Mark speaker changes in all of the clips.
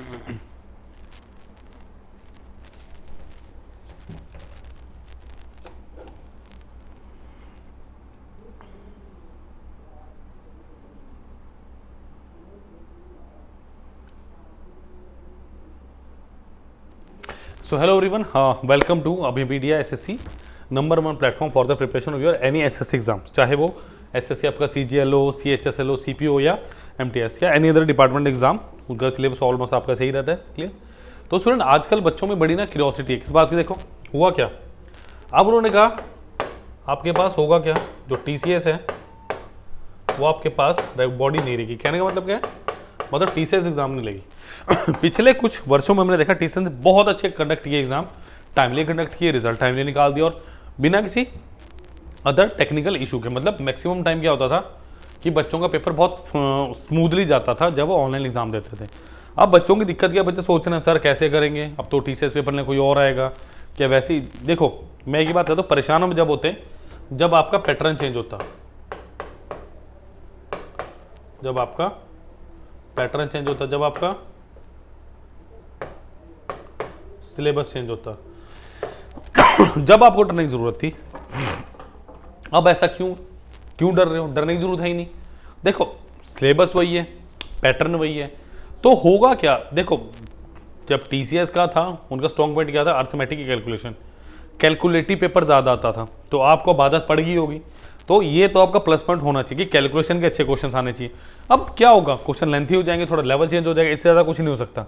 Speaker 1: So hello everyone, welcome to Abhipedia SSC number 1 platform for the preparation of your any SSC exams, चाहे वो SSC आपका CGL हो, CHSL हो, CPO या MTS या एनी अदर डिपार्टमेंट एग्जाम, उनका syllabus almost आपका सही रहता है। क्लियर? तो स्टूडेंट, आजकल बच्चों में बड़ी ना क्यूरियोसिटी है किस बात की। देखो हुआ क्या, अब उन्होंने कहा आपके पास होगा क्या, जो टीसीएस है वो आपके पास बॉडी नहीं रहेगी। कहने का मतलब क्या है, मतलब टीसीएस एग्जाम नहीं लेगी। पिछले कुछ वर्षों में हमने देखा टीसीएस ने बहुत अच्छे कंडक्ट किए एग्जाम, टाइमली कंडक्ट किए, रिजल्ट टाइमली निकाल दिया और बिना किसी अदर टेक्निकल इशू के। मतलब मैक्सिमम टाइम क्या होता था कि बच्चों का पेपर बहुत स्मूथली जाता था जब वो ऑनलाइन एग्जाम देते थे। अब बच्चों की दिक्कत क्या, बच्चे सोच रहे हैं सर कैसे करेंगे, अब तो टीसीएस पेपर में कोई और आएगा क्या। वैसे ही देखो, मैं एक ही बात कहता हूँ, परेशान हम जब होते जब आपका पैटर्न चेंज होता, जब आपका पैटर्न चेंज होता, जब आपका सिलेबस चेंज होता, जब आपको डरने की जरूरत थी। अब ऐसा क्यों डर रहे हो? डरने की जरूरत है ही नहीं। देखो सिलेबस वही है, पैटर्न वही है, तो होगा क्या। देखो जब टीसीएस का था, उनका स्ट्रॉन्ग पॉइंट क्या था, अर्थमेटिक की कैलकुलेशन, कैलकुलेटिव पेपर ज़्यादा आता था, तो आपको अब आदत पड़ गई होगी। तो ये तो आपका प्लस पॉइंट होना चाहिए कि कैलकुलेशन के अच्छे क्वेश्चन आने चाहिए। अब क्या होगा, क्वेश्चन लेंथी हो जाएंगे, थोड़ा लेवल चेंज हो जाएगा, इससे ज़्यादा कुछ नहीं हो सकता।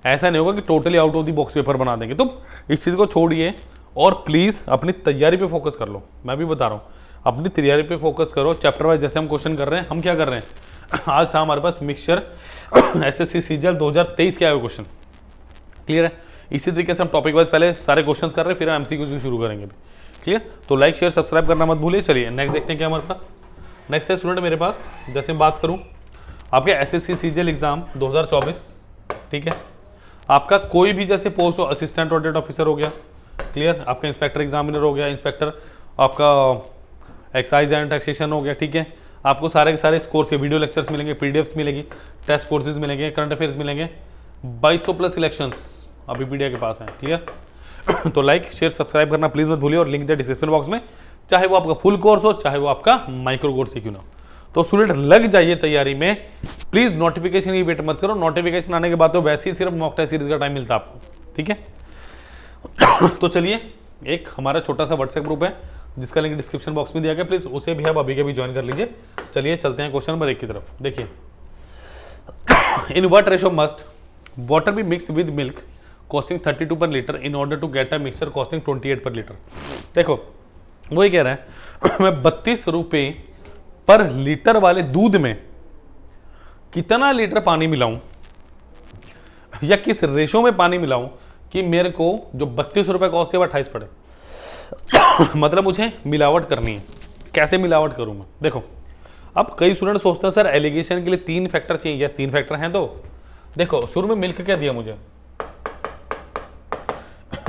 Speaker 1: ऐसा नहीं होगा कि totally out of the box paper बना देंगे। तो इस चीज़ को छोड़िए और प्लीज़ अपनी तैयारी पे फोकस कर लो। मैं भी बता रहा हूँ, अपनी तैयारी पे फोकस करो। चैप्टर वाइज जैसे हम क्वेश्चन कर रहे हैं, हम क्या कर रहे हैं आज था हमारे पास मिक्सचर एसएससी सीजीएल 2023 के आए क्वेश्चन। क्लियर है? इसी तरीके से हम टॉपिक वाइज पहले सारे क्वेश्चन कर रहे हैं, फिर हम एमसीक्यूज भी शुरू करेंगे। क्लियर? तो लाइक शेयर सब्सक्राइब करना मत भूलिए। चलिए नेक्स्ट देखते हैं क्या हमारे पास। नेक्स्ट है स्टूडेंट मेरे पास, जैसे मैं बात करूँ आपके एसएससी सीजीएल एग्जाम 2024। ठीक है, आपका कोई भी जैसे पोस्ट हो, असिस्टेंट ऑडिट ऑफिसर हो गया, क्लियर, आपका इंस्पेक्टर एग्जामिनर हो गया, इंस्पेक्टर आपका एक्साइज एंड टैक्सेशन हो गया। ठीक है, आपको सारे के सारे इस कोर्स के वीडियो लेक्चर्स मिलेंगे, पीडीएफ्स मिलेगी, टेस्ट कोर्सेज मिलेंगे, करंट अफेयर्स मिलेंगे, 2200 प्लस सिलेक्शंस अभिपीडिया के पास हैं। क्लियर? तो लाइक शेयर सब्सक्राइब करना प्लीज मत भूलिए और लिंक दे डिस्क्रिप्शन बॉक्स में, चाहे वो आपका फुल कोर्स हो, चाहे वो आपका माइक्रो कोर्स ही क्यों ना हो। तो स्टूडेंट लग जाइए तैयारी में, प्लीज नोटिफिकेशन की वेट मत करो। नोटिफिकेशन आने के बाद तो वैसे ही सिर्फ मॉक टेस्ट सीरीज का टाइम मिलता है आपको। ठीक है? तो चलिए, एक हमारा छोटा सा व्हाट्सएप ग्रुप है जिसका लिंक डिस्क्रिप्शन बॉक्स में दिया गया, प्लीज उसे भी आप अभी के भी ज्वाइन कर लीजिए। चलिए चलते हैं क्वेश्चन नंबर 1 की तरफ। देखिए, in what ratio must water be mix with milk costing 32 per litre in order to get a mixture costing 28 per litre. देखो वो ये कह रहा है मैं 32 रुपये पर लीटर वाले दूध में कितना लीटर पानी मिलाऊं या किस रेशो में पानी मिलाऊं कि मेरे को जो 32 रुपये कॉस्ट है वो 28 पड़े। मतलब मुझे मिलावट करनी है। कैसे मिलावट करूं मैं? देखो, अब कई स्टूडेंट सोचते हैं सर एलिगेशन के लिए 3 फैक्टर चाहिए। यस 3 फैक्टर हैं। तो देखो शुरू में मिल्क क्या दिया मुझे,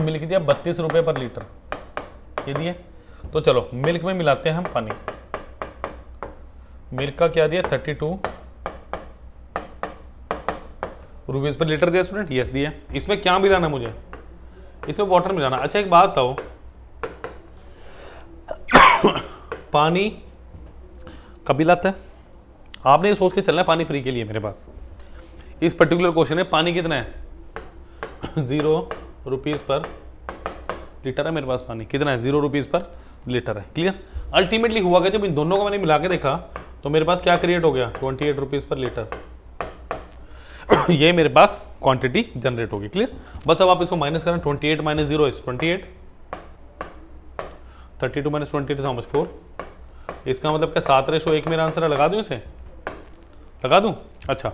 Speaker 1: मिल्क दिया 32 रुपये पर लीटर, ये दिए। तो चलो मिल्क में मिलाते हैं हम पानी। मिल्क का क्या दिया, 32 रुपीज पर लीटर दिया स्टूडेंट। यस दिया। इसमें क्या मिलाना मुझे, इसमें वाटर मिलाना। अच्छा एक बात बताओ, पानी कभी लाता है? आपने ये सोच के चलना है पानी फ्री के लिए मेरे पास। इस पर्टिकुलर क्वेश्चन में पानी कितना है, 0 रुपीज पर लीटर है मेरे पास। पानी कितना है, 0 रुपीज पर लीटर है। क्लियर? अल्टीमेटली हुआ क्या, जब इन दोनों को मैंने मिला के देखा तो मेरे पास क्या क्रिएट हो गया, 28 रुपीज पर लीटर। ये मेरे पास क्वांटिटी जनरेट होगी। क्लियर? बस अब आप इसको माइनस करें, 28 minus 0 is 28, 32 minus 28 how much 4। इसका मतलब क्या 7:1 मेरा आंसर है। लगा दूं, इसे लगा दूं? अच्छा,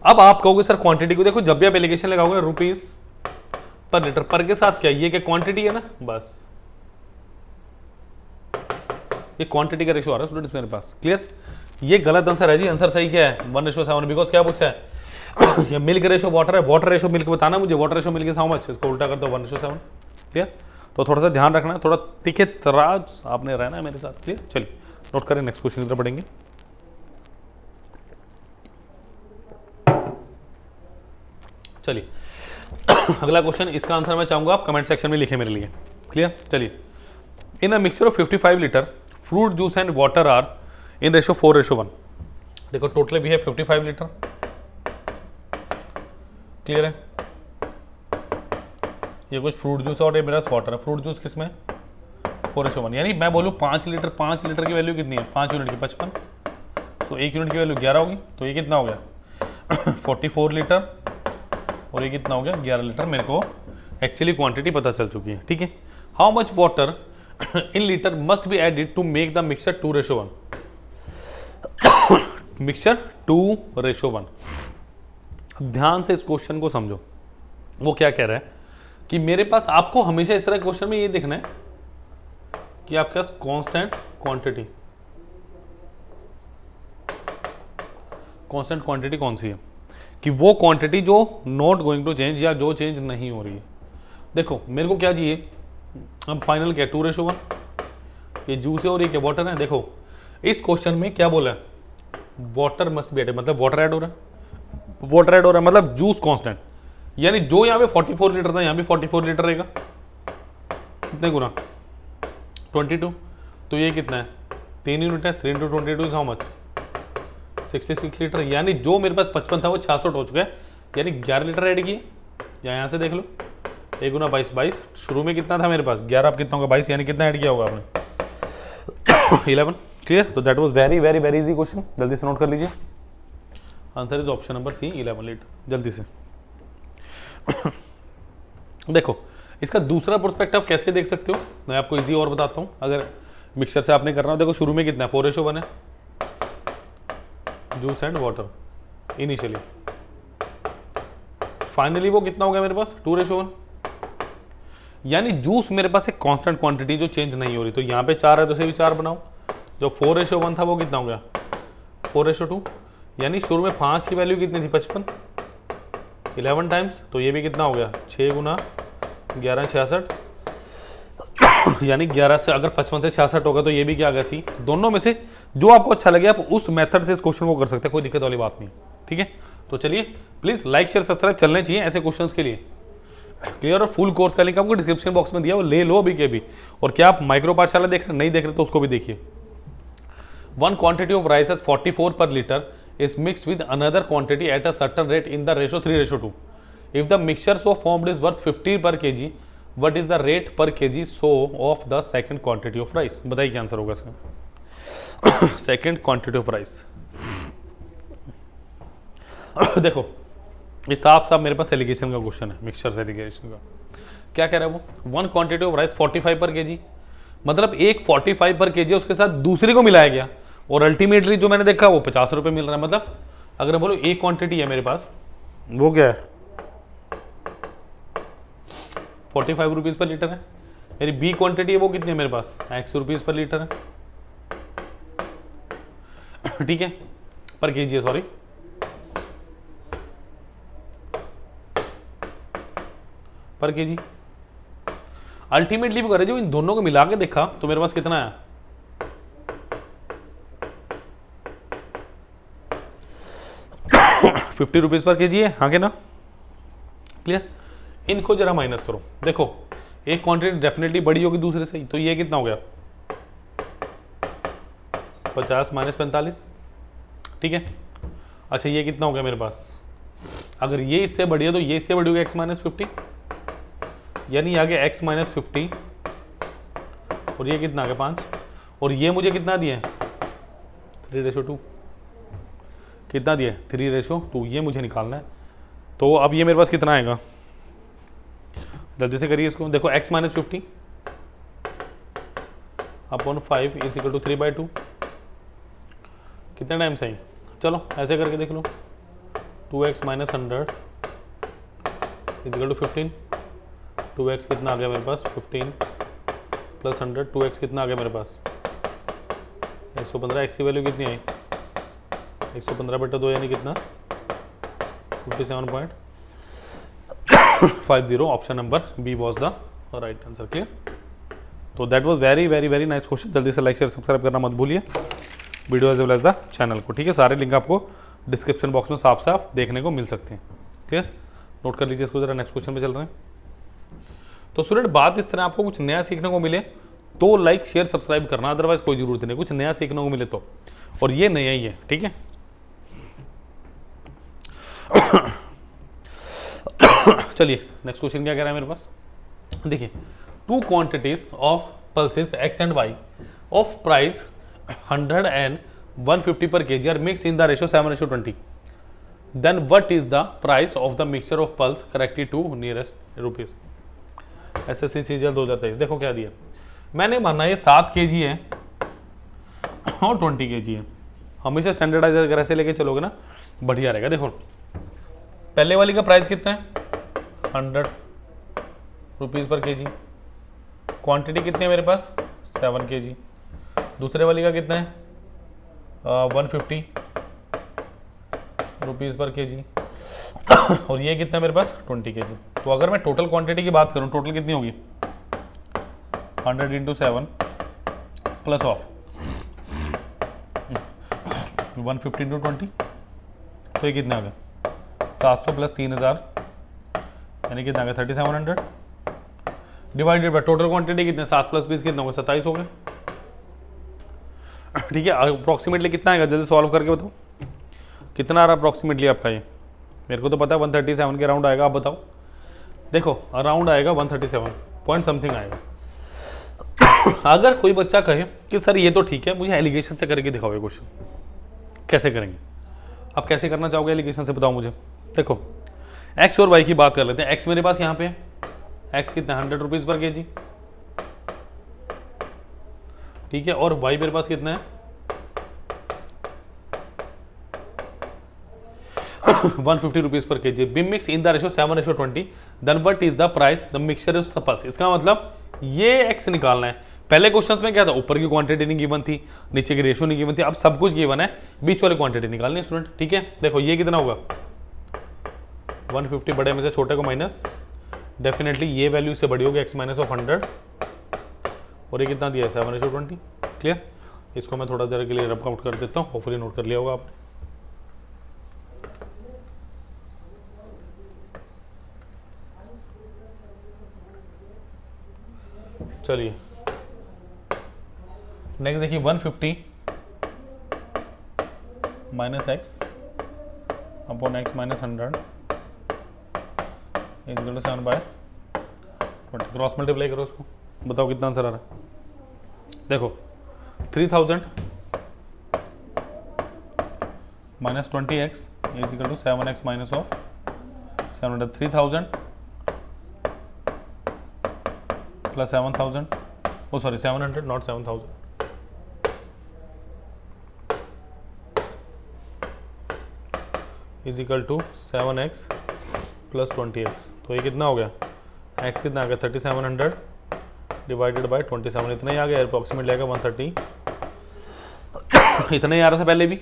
Speaker 1: अब आप कहोगे सर क्वांटिटी को देखो, जब भी आप एलिगेशन लगाओगे रुपीज पर लीटर, पर के साथ क्या, ये क्या क्वांटिटी है ना, बस ये क्वांटिटी का रेशो आ रहा है स्टूडेंट्स मेरे पास। क्लियर? ये गलत आंसर है जी। आंसर सही क्या है, 1:7। बिकॉज क्या पूछा है, ये मिल्क रेशो वाटर है, वाटर रेशो मिल्क बताना मुझे, water ratio milk how much, इसको उल्टा कर दो 1:7। क्लियर? तो थोड़ा सा ध्यान रखना, थोड़ा तीखे तराज आपने रहना है मेरे साथ। क्लियर? चलिए नोट करें, नेक्स्ट क्वेश्चन की तरफ बढ़ेंगे। चलिए अगला क्वेश्चन, इसका आंसर मैं चाहूंगा आप कमेंट सेक्शन में लिखें मेरे लिए। क्लियर? चलिए, in a mixture of 55 litre fruit juice and water are in ratio 4:1। देखो टोटल भी है 55 लीटर। क्लियर है? ये कुछ फ्रूट जूस और ये मेरा वाटर है। फ्रूट जूस किस में? 4:1, यानी मैं बोलूँ 5 लीटर, 5 लीटर की वैल्यू कितनी है? 5 यूनिट की 55, सो 1 यूनिट की वैल्यू 11 होगी। तो ये कितना हो गया 44 लीटर, और ये कितना हो गया 11 लीटर। मेरे को एक्चुअली क्वांटिटी पता चल चुकी है। ठीक है, how much water in litre must be added to make the mixture 2:1। Mixture 2:1। ध्यान से इस क्वेश्चन को समझो। वो क्या कह रहा है कि मेरे पास, आपको हमेशा इस तरह क्वेश्चन में ये देखना है कि आपके पास कांस्टेंट क्वांटिटी, कांस्टेंट क्वांटिटी कौन सी है, कि वो क्वांटिटी जो नॉट गोइंग टू चेंज या जो चेंज नहीं हो रही है। देखो मेरे को क्या चाहिए, अब फाइनल क्या है 2:1, ये जूस है और ये क्या वाटर है। देखो इस क्वेश्चन में क्या बोला है, वाटर मस्ट बी एडेड, मतलब वाटर ऐड हो रहा है, वाटर ऐड हो रहा है मतलब जूस कांस्टेंट, यानी जो यहाँ पे 44 लीटर था यहाँ भी 44 लीटर रहेगा। कितने गुना 22, तो ये कितना है 3 यूनिट है। 3 × 22 इज हाउ मच 66 लीटर, यानी जो मेरे पास 55 था वो 66 हो चुका है, यानी 11 लीटर ऐड किए। या यहाँ से देख लो 1 × 22 22, शुरू में कितना था मेरे पास 11, अब कितना होगा 22, यानी कितना ऐड किया होगा आपने 11। क्लियर? तो that was very very very easy question, जल्दी से नोट कर लीजिए। Answer is option number C 11 litre. जल्दी से देखो इसका दूसरा पर्सपेक्टिव कैसे देख सकते हो, मैं आपको इजी और बताता हूँ। अगर मिक्सचर से आपने करना हो, देखो शुरू में कितना है 4:1 है, juice and water initially, finally वो कितना हो गया मेरे पास 2:1, यानी जूस मेरे पास एक कांस्टेंट क्वांटिटी जो चेंज नहीं हो रही। तो यहाँ पे 4 है तो इसे भी 4 बनाओ। जो 4:1 था वो कितना हो गया 4:2, यानी शुरू में 5 की वैल्यू कितनी थी 55, 11 टाइम्स, तो ये भी कितना हो गया 6 × 11 66, यानी 11 से अगर 55 से 66 होगा तो ये भी क्या आ गया सी। दोनों में से जो आपको अच्छा लगे आप उस मेथड से इस क्वेश्चन को कर सकते हैं, कोई दिक्कत वाली बात नहीं। ठीक है, तो चलिए प्लीज लाइक शेयर सब्सक्राइब चलने चाहिए ऐसे क्वेश्चंस के लिए। क्लियर? और फुल कोर्स का लिंक आपको डिस्क्रिप्शन बॉक्स में दिया, वो ले लो अभी के भी। और क्या आप माइक्रो पाठशाला देख रहे नहीं देख रहे तो उसको भी देखिए। 1 क्वांटिटी ऑफ राइस एट 44 पर litre is mixed with another quantity at a certain rate in the ratio 3:2. If the mixture so formed is worth 50 per kg, what is the rate per kg so of the second quantity of rice? बताइए क्या answer होगा इसका। Second quantity of rice देखो ये साफ साफ मेरे पास allegation का क्वेश्चन है, मिक्सचर से एलिगेशन का। क्या कह रहा है वो, 1 क्वांटिटी ऑफ राइस 45 पर kg, मतलब एक 45 पर kg उसके साथ दूसरी को मिलाया गया और अल्टीमेटली जो मैंने देखा वो 50 रुपये मिल रहा है। मतलब अगर बोलो एक क्वांटिटी है मेरे पास, वो क्या है 45 रुपीज़ पर लीटर है। मेरी बी क्वांटिटी है वो कितनी है मेरे पास 100 रुपीज़ पर लीटर है। ठीक है, पर केजी है, सॉरी पर केजी। अल्टीमेटली वो करे जो इन दोनों को मिला के देखा तो मेरे पास कितना है 50 रुपीज़ पर केजी है, हाँ के ना। क्लियर? इनको जरा माइनस करो। देखो एक क्वांटिटी डेफिनेटली बड़ी होगी दूसरे से, तो ये कितना हो गया 50 - 45। ठीक है, अच्छा ये कितना हो गया मेरे पास, अगर ये इससे बड़ी है तो ये इससे बड़ी होगी x - 50, यानी आ गया x - 50 और ये कितना आ गया 5, और ये मुझे कितना दिया 3:2, कितना दिया 3:2, ये मुझे निकालना है। तो अब ये मेरे पास कितना आएगा, जल्दी से करिए इसको। देखो x - 50 upon 5 is equal to 3/2, कितने टाइम सही, चलो ऐसे करके देख लो। 2x - 100 is equal to 15, 2x कितना आ गया मेरे पास 15 प्लस 100, 2x कितना आ गया मेरे पास 115, x की वैल्यू कितनी आई 115/2 यानी कितना 57.50। Option number B was the right answer. Clear? तो that was very very very nice question. जल्दी से लाइक शेयर सब्सक्राइब करना मत भूलिए video as well as the channel को। ठीक है, सारे लिंक आपको डिस्क्रिप्शन बॉक्स में साफ साफ देखने को मिल सकते हैं। क्लियर? नोट कर लीजिए इसको जरा, नेक्स्ट क्वेश्चन पे चल रहे हैं। तो स्टूडेंट बात इस तरह आपको कुछ नया सीखने को मिले तो लाइक शेयर सब्सक्राइब करना, अदरवाइज कोई जरूरत नहीं, कुछ नया सीखने को मिले तो, और ये नया ही है, ठीक है। चलिए नेक्स्ट क्वेश्चन क्या कह रहा है मेरे पास, देखिए, two quantities of pulses X and Y of price 100 and 150 per kg are mixed in the ratio 7:20. Then what is the price of the mixture of pulse corrected to nearest rupees? SSC CGL 2023। देखो क्या दिया, मैंने माना ये 7 kg है और 20 kg है। हमेशा स्टैंडर्डाइज अगर ऐसे लेके चलोगे ना बढ़िया रहेगा। देखो पहले वाली का प्राइस कितना है 100 रुपीज़ पर kg, क्वांटिटी कितनी है मेरे पास 7 kg, दूसरे वाली का कितना है 150 रुपीज़ पर kg, और ये कितना है मेरे पास 20 kg। तो अगर मैं टोटल क्वांटिटी की बात करूं, टोटल कितनी होगी 100 × 7 प्लस ऑफ 150 × 20, तो ये कितना आ गया 700 प्लस 3000 यानी कितना आ गया 3700 डिवाइडेड बाय टोटल क्वांटिटी कितने 7 प्लस 20 कितना होगा 27 हो गया। ठीक है, अप्रॉक्सीमेटली कितना आएगा जल्दी सॉल्व करके बताओ, कितना आ रहा अप्रॉक्सीमेटली आपका ये, मेरे को तो पता है 137 के अराउंड आएगा, आप बताओ। देखो अराउंड आएगा 137 पॉइंट समथिंग आएगा। अगर कोई बच्चा कहे कि सर ये तो ठीक है, मुझे एलिगेशन से करके दिखाओ ये क्वेश्चन, कैसे करेंगे आप, कैसे करना चाहोगे एलिगेशन से बताओ मुझे। देखो एक्स और वाई की बात कर लेते हैं। एक्स मेरे पास यहाँ पे है, एक्स कितना 100 रुपीज़ पर kg, ठीक है, और वाई मेरे पास कितना है 150 rupees per kg। Be mix in the ratio 7:20, then what is the price the mixture of the pulse. इसका मतलब ये एक्स निकालना है। पहले क्वेश्चंस में क्या था, ऊपर की क्वांटिटी नहीं गिवन थी, नीचे की रेशो नहीं गिवन थी, अब सब कुछ गिवन है, बीच वाली क्वांटिटी निकालनी है स्टूडेंट। ठीक है, देखो ये कितना होगा 150 बड़े में से छोटे को माइनस, डेफिनेटली ये वैल्यू से बड़ी होगी x माइनस ऑफ 100, और ये कितना दिया है 7:20। क्लियर, इसको मैं थोड़ा देर के लिए रब आउट कर देता हूँ, होपफुली नोट कर लिया होगा आपने। चलिए नेक्स्ट देखिए 150 minus X upon X minus 100 is equal to 7/20। Cross multiply करो उसको, बताओ कितना आंसर आ रहा है। देखो 3000 minus 20x is equal to 7x minus of 700। 3000 plus 7000, oh sorry 700 not 7000, is equal to 7x plus 20x। तो ये कितना हो गया, x कितना आ गया 3700 डिवाइडेड बाय 27, इतना ही आ गया, अप्रॉक्सीमेटली आएगा 130। इतना ही आ रहा था पहले भी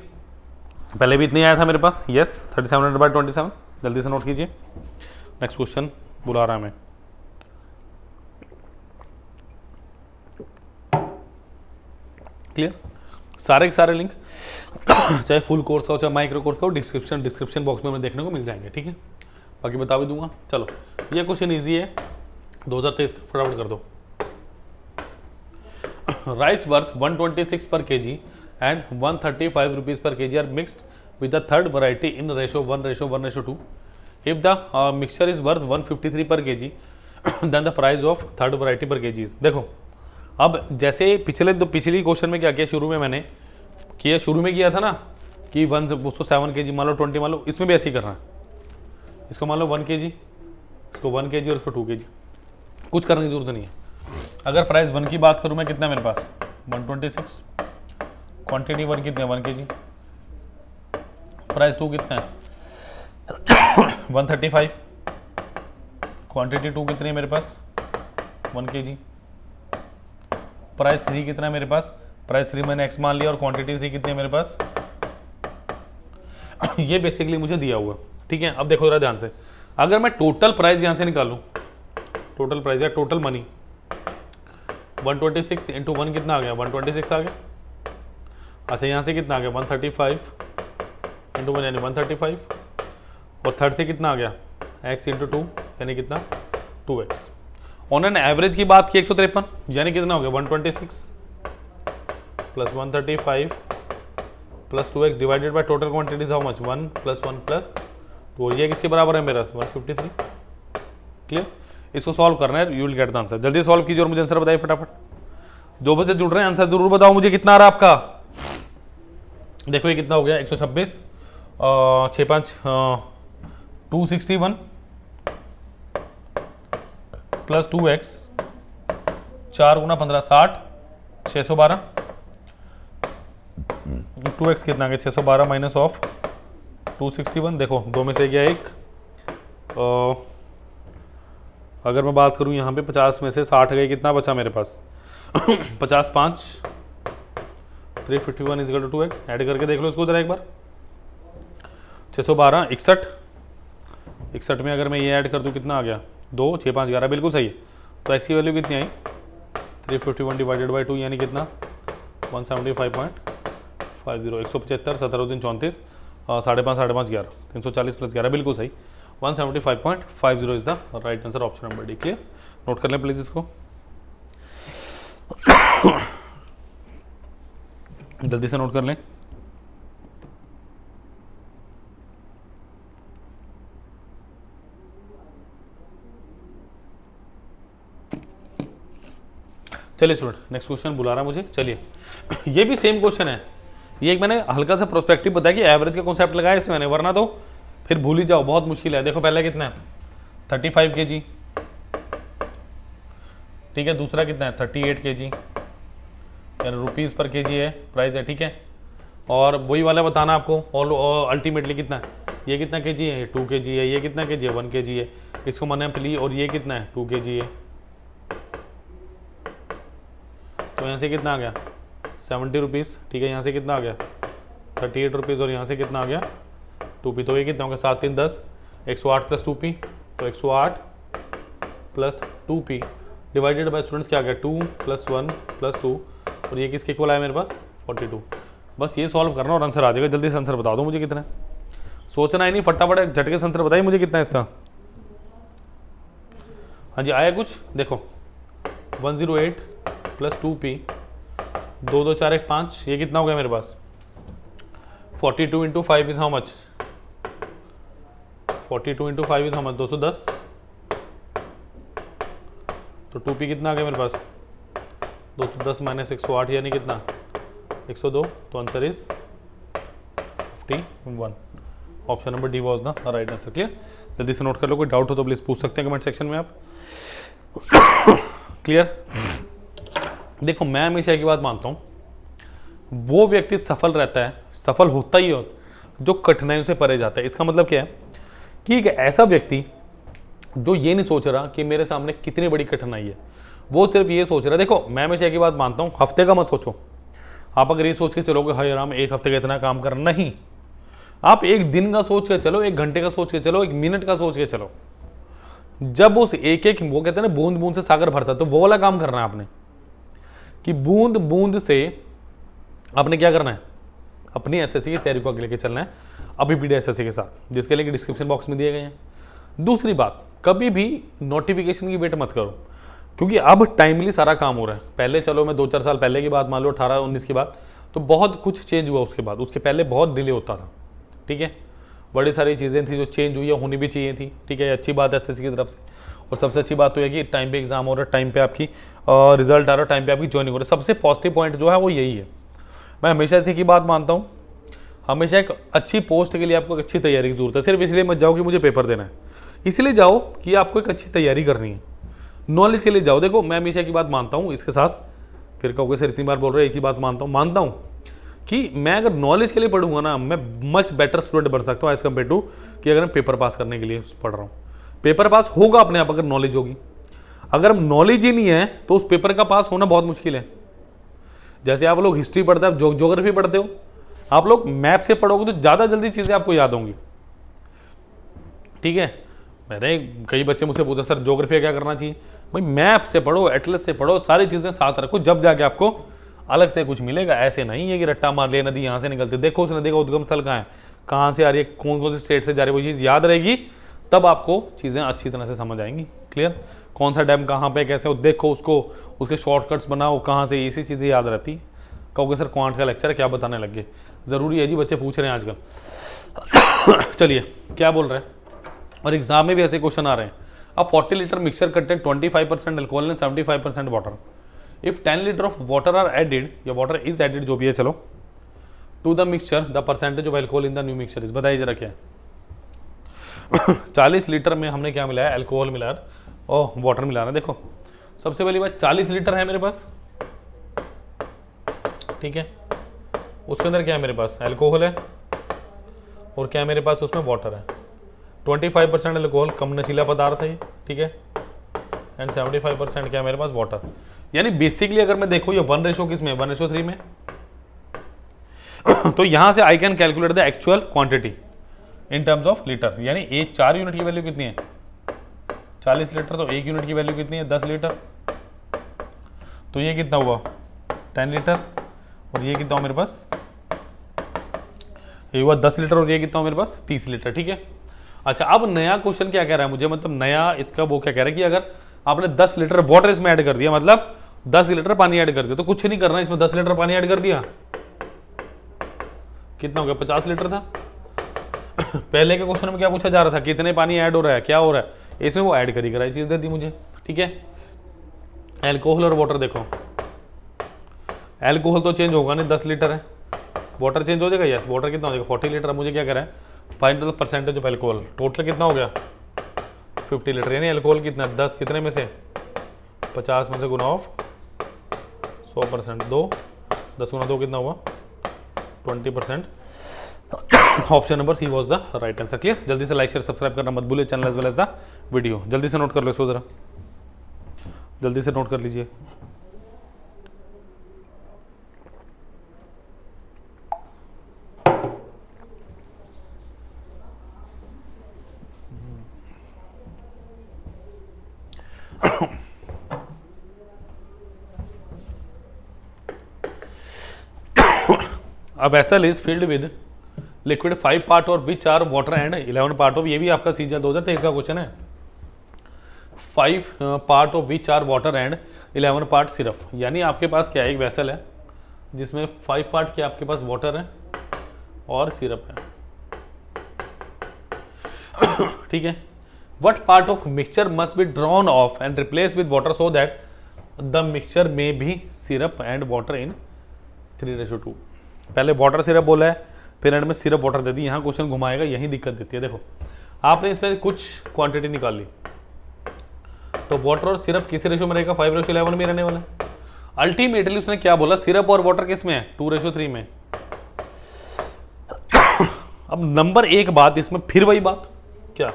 Speaker 1: इतना ही आया था मेरे पास, यस 3700 बाय 27। जल्दी से नोट कीजिए, नेक्स्ट क्वेश्चन बुला रहा मैं। क्लियर, सारे के सारे लिंक चाहे फुल कोर्स हो चाहे माइक्रो कोर्स का हो, डिस्क्रिप्शन बॉक्स में देखने को मिल जाएंगे। ठीक है, बाकी बता भी दूंगा। चलो ये क्वेश्चन इजी है 2023 का, फटाफट कर दो। Rice worth 126 per kg and 135 rupees per kg are mixed with the third variety in ratio 1:1:2। If the mixture is worth 153 per kg then the price of third variety per kg is. देखो अब जैसे पिछली question में क्या किया, शुरू में मैंने किया था ना कि 7 kg मान लो 20 मान लो, इसमें भी ऐसे ही करना है। इसको मान लो 1 kg, इसको 1 kg और इसको 2 kg, कुछ करने की जरूरत नहीं है। अगर प्राइस 1 की बात करूं मैं, कितना है मेरे पास 126, क्वांटिटी 1 कितनी है 1 kg, प्राइस 2 कितना है 135, क्वांटिटी 2 कितनी है मेरे पास 1 kg, प्राइस 3 कितना है मेरे पास, प्राइस 3 मैंने x मान लिया और क्वांटिटी 3 कितनी है मेरे पास। ये बेसिकली मुझे दिया हुआ। ठीक है, अब देखो जरा ध्यान से, अगर मैं टोटल प्राइस यहां से निकालूं, टोटल प्राइस या टोटल मनी 126 इंटू 1 कितना आ गया 126 आ गया। अच्छा यहाँ से कितना आ गया 135 इंटू 1 यानी 135, और थर्ड से कितना आ गया x इंटू 2 यानी कितना 2x। ऑन एन एवरेज की बात की 153 यानी कितना हो गया 126 plus 135 plus 2x divided by total quantities how much 1 plus 1 plus 2 और ये किसके बराबर है मेरा 153। क्लियर। इसको सॉल्व करना है, you will get the answer. जल्दी सॉल्व कीजिए और मुझे आंसर बताइए फटाफट। जो बच्चे जुड़ रहे हैं आंसर जरूर बताओ मुझे कितना आ रहा है आपका। देखो ये कितना हो गया 126 6 5 261 प्लस 2x 4 गुना 15 60 612 2x कितना आ गया 612 माइनस ऑफ 261। देखो दो में से गया एक। अगर मैं बात करूं यहाँ पे 50 में से 60 गए, कितना बचा मेरे पास 50 5 351 is equal to 2x। Add करके देख लो इसको जरा एक बार। 612 61 में अगर मैं ये ऐड कर दूं कितना आ गया 2 6 5 11 बिल्कुल सही है। तो x की वैल्यू कितनी आई 351 डिवाइडेड बाई 2 यानी कितना 175.50 175 17 3 34 5.5 11 340 प्लस 11 बिल्कुल सही 175.50 is the right answer option number D. Clear. Note कर लें प्लीज इसको जल्दी से नोट कर लें। चलिए स्टूडेंट नेक्स्ट क्वेश्चन बुला रहा मुझे। चलिए ये भी सेम क्वेश्चन है। ये एक मैंने हल्का सा प्रोस्पेक्टिव बताया कि एवरेज का कॉन्सेप्ट लगाया इसमें मैंने, वरना तो फिर भूल ही जाओ, बहुत मुश्किल है। देखो पहला कितना है 35 kg, ठीक है। दूसरा कितना है 38 kg, यानी रुपीज़ पर kg है प्राइस है, ठीक है। और वही वाला बताना आपको और अल्टीमेटली कितना है, ये कितना kg है 2 kg है, ये कितना kg है 1 kg है, इसको मल्टीप्लाई और ये कितना है 2 kg है। तो यहाँ से कितना आ गया 70 रुपीज़, ठीक है। यहाँ से कितना आ गया 38 रुपीज़ और यहाँ से कितना आ गया 2p। तो ये कितना होगा 7 3 10 108 प्लस 2p, तो 108 plus 2p divided by students क्या आ गया 2 प्लस 1 प्लस 2 और ये किसके इक्वल आया मेरे पास 42। बस ये सॉल्व करना और आंसर आ जाएगा। जल्दी से आंसर बता दो मुझे कितना है, सोचना ही नहीं, फटाफट झटके से आंसर बताइए मुझे कितना है इसका। हाँ जी आया कुछ, देखो 108 प्लस 2p 2 2 4 1 5, ये कितना हो गया मेरे पास 42 into 5 is how much 42 into 5 is how much 210। तो 2p कितना आ गया मेरे पास 210 माइनस 108 यानी कितना 102। तो answer is 51। Option number D was the right answer. Clear. जल्दी से नोट कर लो, कोई डाउट हो तो प्लीज पूछ सकते हैं कमेंट सेक्शन में आप। क्लियर। देखो मैं हमेशा एक बात मानता हूँ, वो व्यक्ति सफल रहता है, सफल होता ही हो जो कठिनाइयों से परे जाता है। इसका मतलब क्या है कि एक ऐसा व्यक्ति जो ये नहीं सोच रहा कि मेरे सामने कितनी बड़ी कठिनाई है, वो सिर्फ ये सोच रहा है। देखो मैं हमेशा एक ही बात मानता हूँ, हफ्ते का मत सोचो। आप अगर ये सोच के चलोगे हाय राम एक हफ्ते का इतना काम करना, नहीं, आप एक दिन का सोच के चलो, 1 घंटे का सोच के चलो, 1 मिनट का सोच के चलो। जब उस एक एक वो कहते हैं ना बूंद बूंद से सागर भरता, तो वो वाला काम करना है आपने कि बूंद बूंद से आपने क्या करना है, अपनी एसएससी की तैयारी को आगे लेके चलना है अभी पीडी एसएससी के साथ, जिसके लिए डिस्क्रिप्शन बॉक्स में दिए गए हैं। दूसरी बात, कभी भी नोटिफिकेशन की वेट मत करो, क्योंकि अब टाइमली सारा काम हो रहा है। पहले चलो मैं 2-4 साल पहले की बात मान लो 18-19 की बात, तो बहुत कुछ चेंज हुआ उसके बाद, उसके पहले बहुत डिले होता था, ठीक है। बड़ी सारी चीज़ें थी जो चेंज हुई है, होनी भी चाहिए थी, ठीक है। अच्छी बात है एसएससी की तरफ से। और सबसे अच्छी बात तो है कि टाइम पे एग्जाम हो रहा है, टाइम पे आपकी रिजल्ट आ रहा है, टाइम पे आपकी ज्वाइनिंग हो रही है। सबसे पॉजिटिव पॉइंट जो है वो यही है। मैं हमेशा इसी की बात मानता हूँ, हमेशा एक अच्छी पोस्ट के लिए आपको एक अच्छी तैयारी की जरूरत है। सिर्फ इसलिए मत जाओ कि मुझे पेपर देना है, इसलिए जाओ कि आपको एक अच्छी तैयारी करनी है, नॉलेज के लिए जाओ। देखो मैं हमेशा की बात मानता हूँ, इसके साथ फिर कहोगे सर इतनी बार बोल रहे हैं, एक ही बात मानता हूँ कि मैं अगर नॉलेज के लिए पढ़ूंगा ना, मैं मच बेटर स्टूडेंट बन सकता हूँ एज कम्पेयर टू कि अगर मैं पेपर पास करने के लिए पढ़ रहा हूँ। पेपर पास होगा अपने आप अगर नॉलेज होगी, अगर नॉलेज ही नहीं है तो उस पेपर का पास होना बहुत मुश्किल है। जैसे आप लोग हिस्ट्री पढ़ते हैं, आप ज्योग्राफी पढ़ते हो, आप लोग मैप से पढ़ोगे तो ज़्यादा जल्दी चीज़ें आपको याद होंगी, ठीक है। मैंने कई बच्चे मुझसे पूछा सर ज्योग्राफी क्या करना चाहिए, भाई मैप से पढ़ो, एटलस से पढ़ो, सारी चीज़ें साथ रखो, जब जाके आपको अलग से कुछ मिलेगा। ऐसे नहीं है कि रट्टा मार लिया, नदी यहाँ से निकलती, देखो उस नदी का उद्गम स्थल कहाँ है, कहाँ से आ रही है, कौन कौन से स्टेट से जा रही है, वो चीज़ याद रहेगी तब आपको चीज़ें अच्छी तरह से समझ आएंगी। क्लियर? कौन सा डैम कहाँ पे कैसे, देखो उसको, उसके शॉर्टकट्स बनाओ कहाँ से, ऐसी चीज़ें याद रहती। कहोगे सर क्वांट का लेक्चर है, क्या बताने लग गए? ज़रूरी है जी, बच्चे पूछ रहे हैं आजकल। चलिए क्या बोल रहे हैं, और एग्जाम में भी ऐसे क्वेश्चन आ रहे हैं। अब 40 litre mixture content 25% alcohol and 75% water. If 10 litre of water are added, या वाटर इज एडिड, जो भी है चलो, to the mixture, the percentage of alcohol in the new mixture is, बताइए जरा क्या है। 40 लीटर में हमने क्या मिलाया, अल्कोहल मिला और वाटर मिला रहा है। देखो सबसे पहली बात, 40 लीटर है मेरे पास, ठीक है, उसके अंदर क्या है मेरे पास, अल्कोहल है, और क्या है मेरे पास उसमें वाटर है। 25% अल्कोहल, कम नशीला पदार्थ है ये, ठीक है, एंड 75% क्या है मेरे पास, वाटर। यानी बेसिकली अगर मैं देखो ये 1 रेशो किसमें, 1:3 में। तो यहां से I can calculate the actual quantity in terms of litre. यानी एक 4 यूनिट की वैल्यू कितनी है, 40 लीटर, तो 1 यूनिट की वैल्यू कितनी है, 10 लीटर। तो ये कितना हुआ, 10 लीटर, और ये कितना हुआ मेरे पास, ये हुआ 10 लीटर, और ये कितना हुआ मेरे पास, 30 लीटर, ठीक है। अच्छा अब नया क्वेश्चन क्या कह रहा है मुझे, मतलब नया इसका वो क्या कह रहा है कि अगर आपने 10 लीटर वाटर इसमें ऐड कर दिया, मतलब 10 लीटर पानी ऐड कर दिया, तो कुछ नहीं करना, इसमें 10 लीटर पानी ऐड कर दिया, कितना हो गया, 50 लीटर था। पहले के क्वेश्चन में क्या पूछा जा रहा था, कितने पानी ऐड हो रहा है, क्या हो रहा है, इसमें वो ऐड करी कराई चीज दे दी मुझे, ठीक है। एल्कोहल और वाटर देखो, एल्कोहल तो चेंज होगा नहीं, 10 लीटर है, वाटर चेंज हो जाएगा, यस, वाटर कितना हो जाएगा, 40 लीटर। मुझे क्या कह रहा है, find the percentage of alcohol, total कितना हो गया, 50 लीटर, यानी एल्कोहल कितना, 10 कितने में से, 50 में से गुना ऑफ 100%, 2, 10 गुना 2 कितना हुआ, 20%। Option number C was the right answer. Clear? जल्दी से लाइक शेयर सब्सक्राइब करना मत भूलिए, channel as well as the video. जल्दी से नोट कर लो इसको, जरा जल्दी से नोट कर लीजिए। अब vessel is filled with liquid 5 part और which are water and 11 part of, ये भी आपका सीजन 2023 का क्वेश्चन है। 5 part of which are water and 11 part syrup. यानी आपके पास क्या है, एक वेसल है जिसमें 5 पार्ट के आपके पास वाटर है और सिरप है, ठीक है। What part of mixture must be drawn of and replace with water so that the mixture में भी सिरप एंड वाटर इन 3:2। पहले वाटर सिरप बोला है, फिर एंड में सिरप वाटर दे दी। यहाँ क्वेश्चन घुमाएगा, यही दिक्कत देती है। देखो आपने इसमें कुछ क्वांटिटी निकाल ली, तो वाटर और सिरप किस रेशो में रहेगा, 5:11 में रहने वाला है। अल्टीमेटली उसने क्या बोला, सिरप और वाटर किस में है, 2:3 में। अब नंबर एक बात इसमें फिर वही बात, क्या,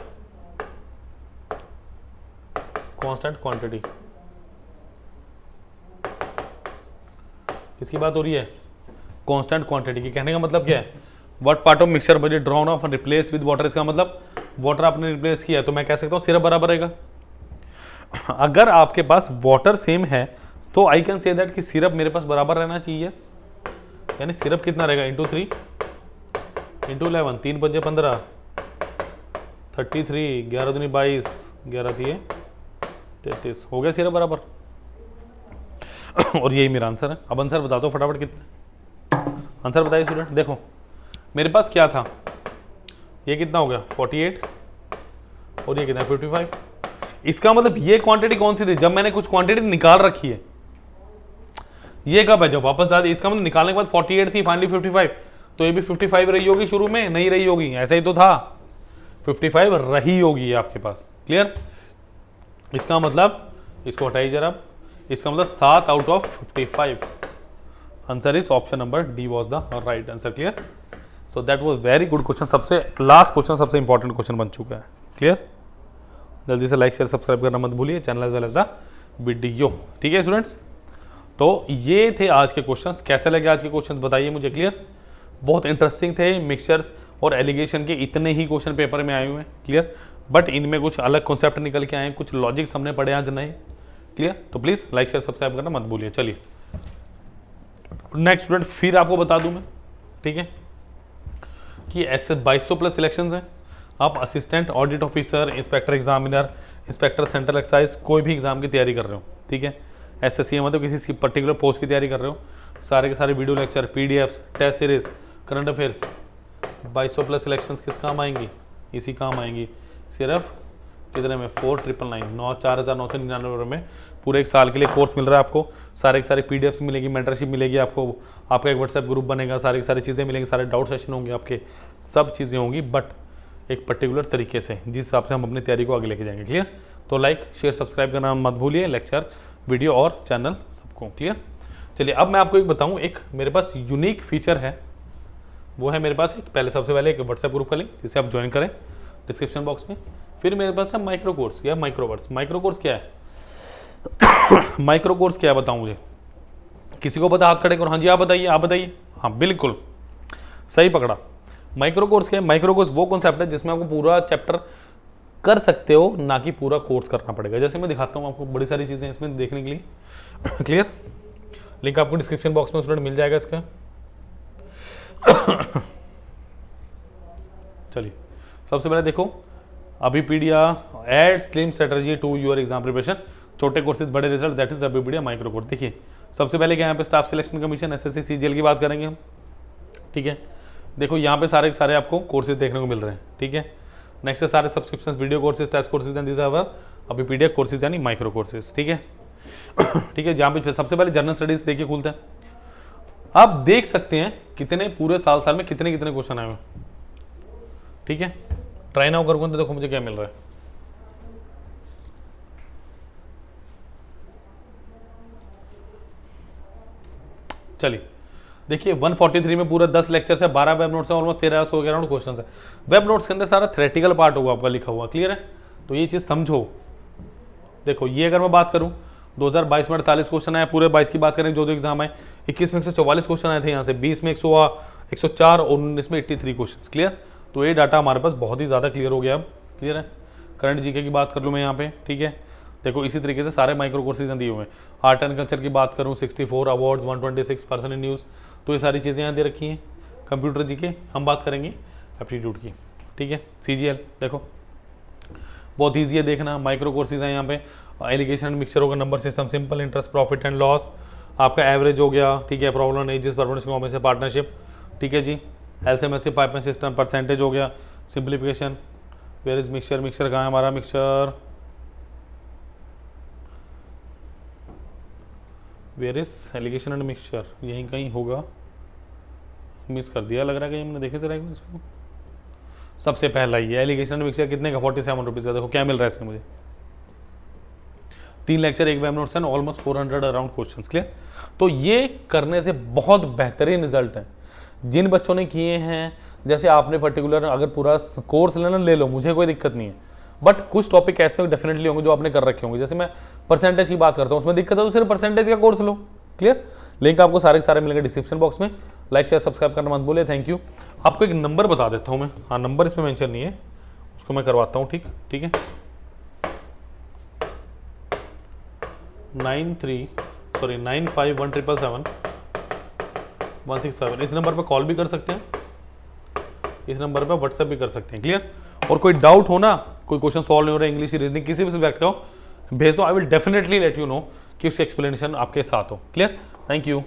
Speaker 1: कांस्टेंट क्वांटिटी। किसकी बात हो रही है, कांस्टेंट क्वांटिटी की। कहने का मतलब क्या है, व्हाट पार्ट ऑफ मिक्सचर बजे drawn of and replace with water. इसका मतलब वाटर आपने रिप्लेस किया, तो मैं कह सकता हूं सिरप बराबर रहेगा। अगर आपके पास वाटर सेम है तो आई कैन से दैट कि सिरप मेरे पास बराबर रहना चाहिए। यानी सिरप कितना रहेगा, इंटू 3 इंटू 11, 3 पंजे 15, 33, 11 दूनी 22, 11 दिए 33, हो गया सिरप बराबर। और यही मेरा आंसर है। अब आंसर बता दो फटाफट, कितने आंसर बताइए स्टूडेंट। देखो मेरे पास क्या था, ये कितना हो गया 48, और ये कितना 55। इसका मतलब ये क्वांटिटी कौन सी थी, जब मैंने कुछ क्वांटिटी निकाल रखी है। ये कब है, जब वापस ला दी। इसका मतलब निकालने के बाद 48 थी, फाइनली 55, तो ये भी 55 रही होगी, शुरू में नहीं रही होगी, ऐसा ही तो था, 55 रही होगी आपके पास। क्लियर? इसका मतलब इसको हटाइए जरा, इसका मतलब 7 out of 55। Answer is option number D was the right answer. Clear? So that was very good question, सबसे लास्ट क्वेश्चन सबसे इंपॉर्टेंट क्वेश्चन बन चुका है। क्लियर? जल्दी से लाइक शेयर सब्सक्राइब करना मत भूलिए, channel as well as the video. ठीक है स्टूडेंट्स, तो ये थे आज के क्वेश्चंस। कैसे लगे आज के क्वेश्चंस बताइए मुझे। क्लियर? बहुत इंटरेस्टिंग थे। मिक्सचर्स और एलिगेशन के इतने ही क्वेश्चन पेपर में आए हुए हैं। क्लियर? बट इनमें कुछ अलग कॉन्सेप्ट निकल के आए हैं, कुछ लॉजिक्स हमने पढ़े आज नए। क्लियर? तो प्लीज लाइक शेयर सब्सक्राइब करना मत भूलिए। चलिए नेक्स्ट स्टूडेंट फिर आपको बता दूं मैं, ठीक है, कि ऐसे 2200 प्लस सिलेक्शंस हैं। आप assistant audit officer, inspector examiner, inspector central excise, कोई भी एग्जाम की तैयारी कर रहे हो, ठीक है, SSC मतलब किसी पर्टिकुलर पोस्ट की तैयारी कर रहे हो, सारे के सारे video lecture, PDFs, test series, current affairs, 2200+ selections किस काम आएंगी, इसी काम आएंगी। सिर्फ कितने में, 4,999 में पूरे एक साल के लिए कोर्स मिल रहा है आपको। सारे के सारे PDFs मिलेगी, मेंटरशिप मिलेगी आपको, आपका एक व्हाट्सएप ग्रुप बनेगा, सारी की सारी चीज़ें मिलेंगी, सारे डाउट सेशन होंगे आपके, सब चीज़ें होंगी, बट एक पर्टिकुलर तरीके से जिस हिसाब से हम अपनी तैयारी को आगे लेके जाएंगे। क्लियर? तो लाइक शेयर सब्सक्राइब करना मत भूलिए, लेक्चर वीडियो और चैनल सबको। क्लियर? चलिए अब मैं आपको एक बताऊं, एक मेरे पास यूनिक फीचर है, वो है मेरे पास एक सबसे पहले एक व्हाट्सएप ग्रुप का लिंक जिसे आप ज्वाइन करें डिस्क्रिप्शन बॉक्स में। फिर मेरे पास है माइक्रो कोर्स या माइक्रोवर्स। माइक्रो कोर्स क्या है? माइक्रो कोर्स क्या है बताऊं मुझे? किसी को पता? हाथ खड़े करो। हाँ जी, आप बताइए, आप बताइए। हाँ बिल्कुल सही पकड़ा। माइक्रो कोर्स क्या है? माइक्रो कोर्स वो कॉन्सेप्ट है जिसमें आपको पूरा चैप्टर कर सकते हो, ना कि पूरा कोर्स करना पड़ेगा। जैसे मैं दिखाता हूँ आपको, बड़ी सारी चीज़ें इसमें देखने के लिए। क्लियर? लिंक आपको डिस्क्रिप्शन बॉक्स में स्टूडेंट मिल जाएगा इसका। चलिए सबसे पहले देखो, Abhipedia add slim strategy to your exam preparation, छोटे कोर्सेज बड़े result, that is Abhipedia micro course. देखिए सबसे पहले क्या यहाँ पे staff selection commission SSC CGL की बात करेंगे हम, ठीक है। देखो यहाँ पे सारे के सारे आपको कोर्सेज देखने को मिल रहे हैं, ठीक है। नेक्स्ट है सारे subscription, video courses, test courses and this are Abhipedia courses यानी माइक्रो कोर्सेज, ठीक है। ठीक है, जहाँ पे सबसे पहले जनरल स्टडीज देखिए खुलता है। आप देख सकते हैं कितने पूरे साल में कितने कितने क्वेश्चन आए हुए, ठीक है। ट्राई नाउ करूँगा तो देखो मुझे क्या मिल रहा है। चलिए देखिए 143 में पूरा 10 लेक्चर है, 12 वेब नोट्स है, ऑलमोस्ट 1300 के अराउंड क्वेश्चन है। वेब नोट्स के अंदर सारा थ्योरेटिकल पार्ट होगा आपका लिखा हुआ, क्लियर है। तो ये चीज़ समझो। देखो ये अगर मैं बात करूं 2022 में 48 क्वेश्चन आए, पूरे 22 की बात करें जो एग्जाम आए, 21 में 144 क्वेश्चन आए थे यहाँ से, 20 में 104 और 19 में 83 क्वेश्चन, क्लियर। तो ये डाटा हमारे पास बहुत ही ज़्यादा क्लियर हो गया अब, क्लियर है। करंट जीके की बात कर लूँ मैं यहाँ पे, ठीक है। देखो इसी तरीके से सारे माइक्रो कोर्सेज दिए हुए हैं। आर्ट एंड कल्चर की बात करूँ 64 अवार्ड्स, 126 पर्सन इन न्यूज़, तो ये सारी चीज़ें यहाँ दे रखी हैं। कंप्यूटर जीके हम बात करेंगे एप्टीट्यूड की, ठीक है। CGL देखो बहुत ईजी है देखना। माइक्रो कोर्सेज हैं यहाँ पे, एलिगेशन एंड मिक्सचर होगा, number system, simple interest, profit and loss, आपका एवरेज हो गया, ठीक है। Problem ages, performance, combination, partnership, ठीक है जी। LCMS पाइपलाइन सिस्टम, परसेंटेज हो गया, simplification, where is mixture, mixture कहाँ है हमारा, mixture where is alligation and mixture, यहीं कहीं होगा, मिस कर दिया लग रहा है कहीं हमने, देखे जरा इसको। सबसे पहला ये एलिगेशन एंड मिक्सचर कितने का, 47 रुपीज़ का। देखो क्या मिल रहा है इसमें मुझे, 3 lecture, 1 web notes and almost 400 around questions, clear. तो ये करने से बहुत बेहतरीन रिजल्ट है जिन बच्चों ने किए हैं। जैसे आपने पर्टिकुलर अगर पूरा कोर्स लेना ले लो, मुझे कोई दिक्कत नहीं है, बट कुछ टॉपिक ऐसे डेफिनेटली होंगे जो आपने कर रखे होंगे। जैसे मैं परसेंटेज की बात करता हूँ, उसमें दिक्कत है तो सिर्फ परसेंटेज का कोर्स लो, क्लियर। लिंक आपको सारे के सारे मिलेंगे डिस्क्रिप्शन बॉक्स में। लाइक शेयर सब्सक्राइब करना मत भूलिए, थैंक यू। आपको एक नंबर बता देता हूँ मैं, हाँ नंबर इसमें मेंशन नहीं है, उसको मैं करवाता हूँ, ठीक है। 951777 इस नंबर पर कॉल भी कर सकते हैं, इस नंबर पर व्हाट्सएप भी कर सकते हैं, क्लियर। और कोई डाउट हो ना, कोई क्वेश्चन सॉल्व नहीं हो रहा है, इंग्लिश रीजनिंग किसी भी सब्जेक्ट का हो, भेज दो, I will definitely let you know कि उसकी एक्सप्लेनेशन आपके साथ हो, क्लियर। Thank you.